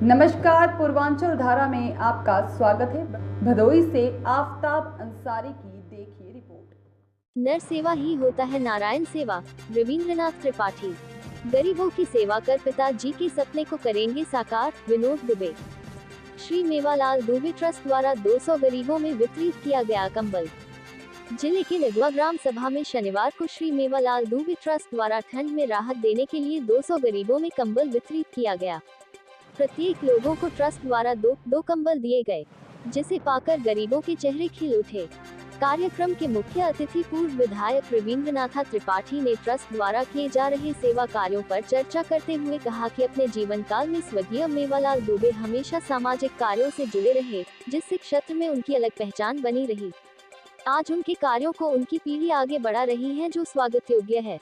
नमस्कार, पूर्वांचल धारा में आपका स्वागत है। भदोई से आफ्ताब अंसारी की देखिए रिपोर्ट। नर सेवा ही होता है नारायण सेवा। रविंद्रनाथ त्रिपाठी। गरीबों की सेवा कर पिताजी के सपने को करेंगे साकार। विनोद दुबे। श्री मेवालाल दुबे ट्रस्ट द्वारा 200 गरीबों में वितरित किया गया कंबल। जिले के नगवा ग्राम सभा में शनिवार को श्री मेवालाल दुबे ट्रस्ट द्वारा ठंड में राहत देने के लिए 200 गरीबों में कंबल वितरित किया गया। प्रत्येक लोगों को ट्रस्ट द्वारा दो कंबल दिए गए, जिसे पाकर गरीबों के चेहरे खिल उठे। कार्यक्रम के मुख्य अतिथि पूर्व विधायक रविंद्रनाथ त्रिपाठी ने ट्रस्ट द्वारा किए जा रहे सेवा कार्यों पर चर्चा करते हुए कहा कि अपने जीवन काल में स्वर्गीय मेवालाल दुबे हमेशा सामाजिक कार्यों से जुड़े रहे, जिससे क्षेत्र में उनकी अलग पहचान बनी रही। आज उनके कार्यों को उनकी पीढ़ी आगे बढ़ा रही है, जो स्वागत योग्य है।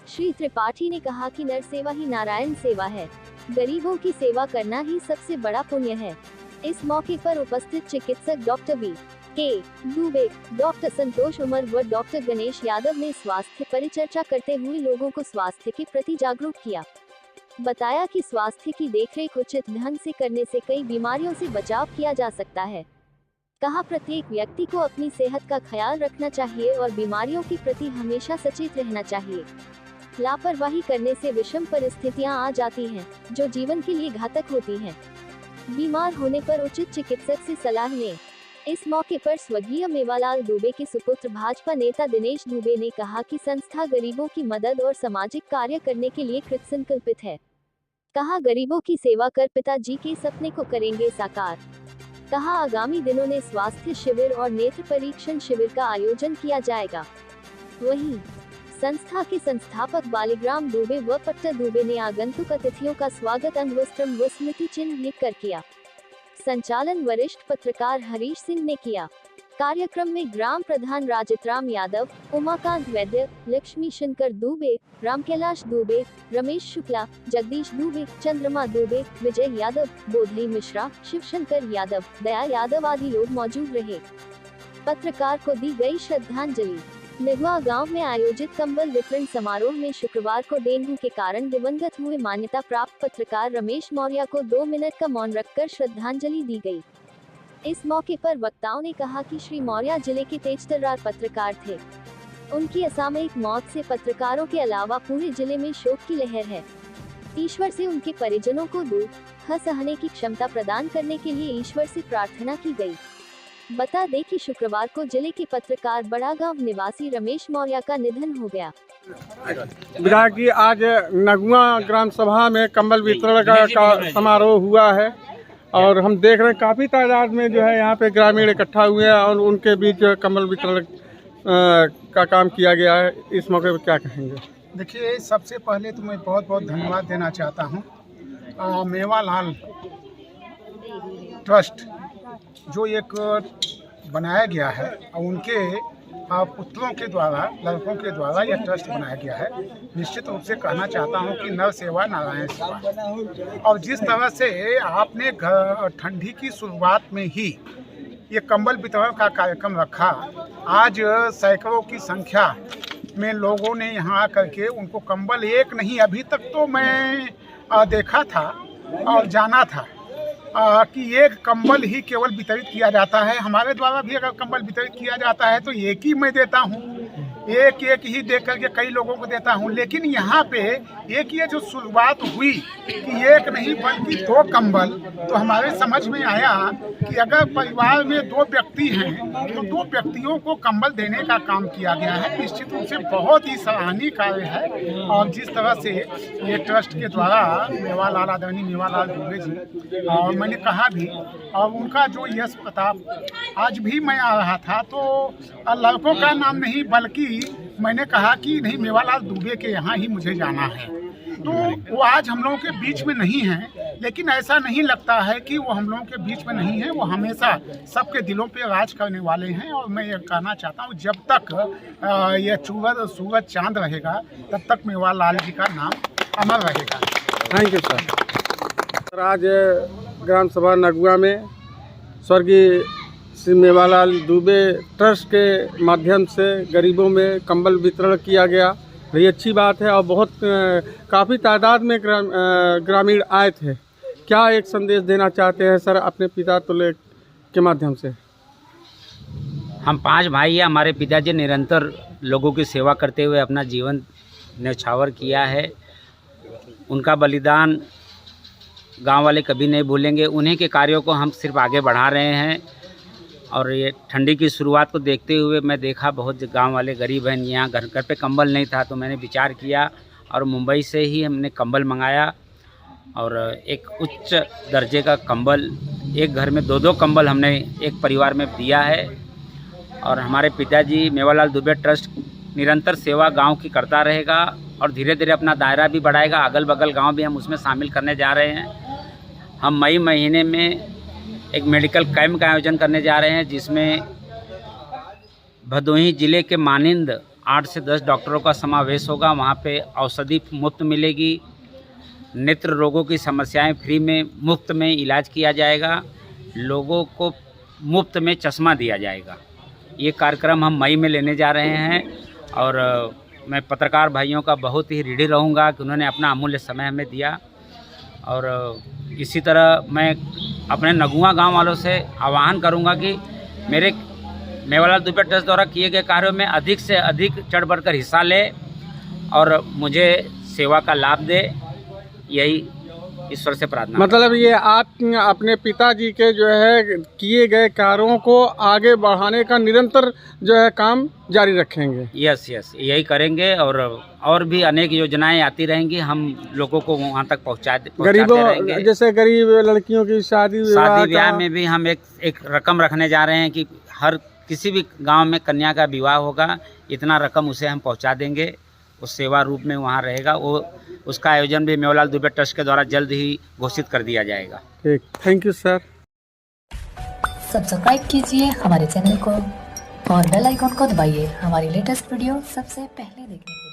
श्री त्रिपाठी ने कहा कि नर सेवा ही नारायण सेवा है। गरीबों की सेवा करना ही सबसे बड़ा पुण्य है। इस मौके पर उपस्थित चिकित्सक डॉक्टर के दुबे, डॉक्टर संतोष उमर व डॉक्टर गणेश यादव ने स्वास्थ्य परिचर्चा करते हुए लोगों को स्वास्थ्य के प्रति जागरूक किया। बताया कि स्वास्थ्य की देखरेख उचित ढंग से करने से कई बीमारियों से बचाव किया जा सकता है। कहा प्रत्येक व्यक्ति को अपनी सेहत का ख्याल रखना चाहिए और बीमारियों के प्रति हमेशा सचेत रहना चाहिए। लापरवाही करने से विषम परिस्थितियां आ जाती हैं, जो जीवन के लिए घातक होती हैं। बीमार होने पर उचित चिकित्सक से सलाह लें। इस मौके पर स्वर्गीय मेवालाल दुबे के सुपुत्र भाजपा नेता दिनेश दुबे ने कहा कि संस्था गरीबों की मदद और सामाजिक कार्य करने के लिए कृतसंकल्पित है। कहा गरीबों की सेवा कर पिताजी के सपने को करेंगे साकार। कहा आगामी दिनों में स्वास्थ्य शिविर और नेत्र परीक्षण शिविर का आयोजन किया जाएगा। वहीं संस्था के संस्थापक बालीग्राम दुबे व पट्टर दुबे ने आगंतुक अतिथियों का स्वागत अंगवस्त्रम व स्मृति चिन्ह लिखकर किया। संचालन वरिष्ठ पत्रकार हरीश सिंह ने किया। कार्यक्रम में ग्राम प्रधान राजितराम यादव, उमाकांत वैद्य, लक्ष्मी शंकर दुबे, रामकैलाश दुबे, रमेश शुक्ला, जगदीश दुबे, चंद्रमा दुबे, विजय यादव, बोधई मिश्रा, शिवशंकर यादव, दया यादव आदि लोग मौजूद रहे। पत्रकार को दी गई श्रद्धांजलि। नगवा गांव में आयोजित कंबल वितरण समारोह में शुक्रवार को डेंगू के कारण दिवंगत हुए मान्यता प्राप्त पत्रकार रमेश मौर्य को 2 मिनट का मौन रखकर श्रद्धांजलि दी गई। इस मौके पर वक्ताओं ने कहा कि श्री मौर्य जिले के तेजतर्रार पत्रकार थे। उनकी असामयिक मौत से पत्रकारों के अलावा पूरे जिले में शोक की लहर है। ईश्वर से उनके परिजनों को दुख सहने की क्षमता प्रदान करने के लिए ईश्वर से प्रार्थना की गई। बता दें कि शुक्रवार को जिले के पत्रकार बड़ा गांव निवासी रमेश मौर्य का निधन हो गया। विधायक जी, आज नगवा ग्राम सभा में कंबल वितरण का समारोह हुआ है और हम देख रहे हैं काफ़ी तादाद में जो है यहाँ पे ग्रामीण इकट्ठा हुए हैं और उनके बीच कंबल वितरण का काम किया गया है। इस मौके पर क्या कहेंगे? देखिए, सबसे पहले तो मैं बहुत बहुत धन्यवाद देना चाहता हूँ मेवालाल ट्रस्ट जो एक बनाया गया है और उनके पुत्रों के द्वारा, लड़कों के द्वारा यह ट्रस्ट बनाया गया है। निश्चित रूप से कहना चाहता हूं कि नर सेवा नारायण सेवा। और जिस तरह से आपने ठंडी की शुरुआत में ही ये कंबल वितरण का कार्यक्रम रखा, आज सैकड़ों की संख्या में लोगों ने यहाँ आकर के उनको कंबल एक नहीं, अभी तक तो मैं देखा था और जाना था कि एक कंबल ही केवल वितरित किया जाता है। हमारे द्वारा भी अगर कंबल वितरित किया जाता है तो एक ही मैं देता हूँ, एक ही दे करके कई लोगों को देता हूँ। लेकिन यहाँ पे एक ये जो शुरुआत हुई कि एक नहीं बल्कि 2 कंबल, तो हमारे समझ में आया कि अगर परिवार में 2 व्यक्ति हैं तो 2 व्यक्तियों को कंबल देने का काम किया गया है। निश्चित रूप से बहुत ही सराहनीय कार्य है। और जिस तरह से ये ट्रस्ट के द्वारा मेवालाल आदरणीय मेवालाल दुबे जी, और मैंने कहा भी, और उनका जो यश प्रताप, आज भी मैं आ रहा था तो लड़कों का नाम नहीं बल्कि मैंने कहा कि नहीं, मेवालाल दुबे के यहाँ ही मुझे जाना है। तो वो आज हम लोगों के बीच में नहीं है, लेकिन ऐसा नहीं लगता है कि वो हम लोगों के बीच में नहीं है। वो हमेशा सबके दिलों पे राज करने वाले हैं। और मैं ये कहना चाहता हूँ, जब तक ये सूरज चांद रहेगा तब तक मेवालाल जी का नाम अमर रहेगा। Thank you sir. आज ग्राम सभा नगवा में स्वर्गीय श्री मेवालाल दुबे ट्रस्ट के माध्यम से गरीबों में कंबल वितरण किया गया। ये अच्छी बात है और बहुत काफ़ी तादाद में ग्रामीण आए थे। क्या एक संदेश देना चाहते हैं सर अपने पिता तुल्य के माध्यम से? हम 5 भाई हैं। हमारे पिताजी निरंतर लोगों की सेवा करते हुए अपना जीवन न्यौछावर किया है। उनका बलिदान गांव वाले कभी नहीं भूलेंगे। उन्हीं के कार्यों को हम सिर्फ आगे बढ़ा रहे हैं। और ये ठंडी की शुरुआत को देखते हुए मैं देखा बहुत गांव वाले गरीब हैं, यहाँ घर घर पे कंबल नहीं था, तो मैंने विचार किया और मुंबई से ही हमने कंबल मंगाया और एक उच्च दर्जे का कंबल, एक घर में 2-2 कंबल हमने एक परिवार में दिया है। और हमारे पिताजी मेवालाल दुबे ट्रस्ट निरंतर सेवा गांव की करता रहेगा और धीरे धीरे अपना दायरा भी बढ़ाएगा। अगल बगल गांव भी हम उसमें शामिल करने जा रहे हैं। हम मई महीने में एक मेडिकल कैंप का आयोजन करने जा रहे हैं, जिसमें भदोही ज़िले के मानिंद 8 से 10 डॉक्टरों का समावेश होगा। वहाँ पे औषधि मुफ्त मिलेगी, नेत्र रोगों की समस्याएं फ्री में मुफ्त में इलाज किया जाएगा, लोगों को मुफ्त में चश्मा दिया जाएगा। ये कार्यक्रम हम मई में लेने जा रहे हैं और मैं पत्रकार भाइयों का बहुत ही ऋणी रहूँगा कि उन्होंने अपना अमूल्य समय हमें दिया। और इसी तरह मैं अपने नगुआ गांव वालों से आह्वान करूंगा कि मेरे मेवालाल दुबे ट्रस्ट द्वारा किए गए कार्यों में अधिक से अधिक चढ़ बढ़कर हिस्सा ले और मुझे सेवा का लाभ दे। यही ईश्वर से प्रार्थना। मतलब ये आप अपने पिताजी के जो है किए गए कार्यों को आगे बढ़ाने का निरंतर जो है काम जारी रखेंगे? यस यही करेंगे और भी अनेक योजनाएं आती रहेंगी। हम लोगों को वहां तक पहुंचाते रहेंगे। जैसे गरीब लड़कियों की शादी ब्याह में भी हम एक रकम रखने जा रहे हैं कि हर किसी भी गांव में कन्या का विवाह होगा, इतना रकम उसे हम पहुंचा देंगे। उस सेवा रूप में वहाँ रहेगा। वो उसका आयोजन भी मेवालाल दुबे ट्रस्ट के द्वारा जल्द ही घोषित कर दिया जाएगा। ठीक, थैंक यू सर। सब्सक्राइब कीजिए हमारे चैनल को और बेल आइकॉन को दबाइए हमारी लेटेस्ट वीडियो सबसे पहले देखने के लिए।